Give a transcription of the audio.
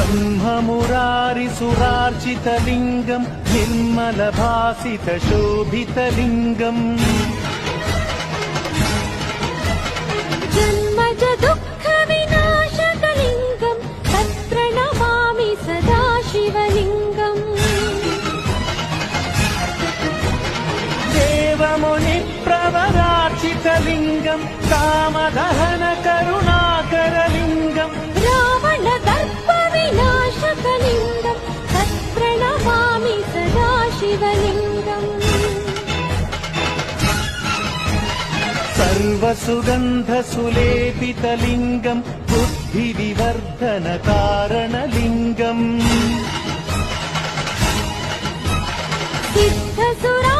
ब्रह्ममुरारिसुरार्चितलिङ्गम् निर्मलभासितशोभितलिङ्गम् जन्मज दुःखविनाशकलिङ्गम् तत्प्रणमामि सदा शिवलिङ्गम् देवमुनिप्रवरार्चितलिङ्गम् कामदहनकरुणाकरलिङ्गम् रावणदर्पविनाशकलिङ्गम् तत्प्रणमामि सदा शिवलिङ्गम् सर्वसुगन्धसुलेपितलिङ्गम् बुद्धिविवर्धनकारणलिङ्गम् सिद्धसुरा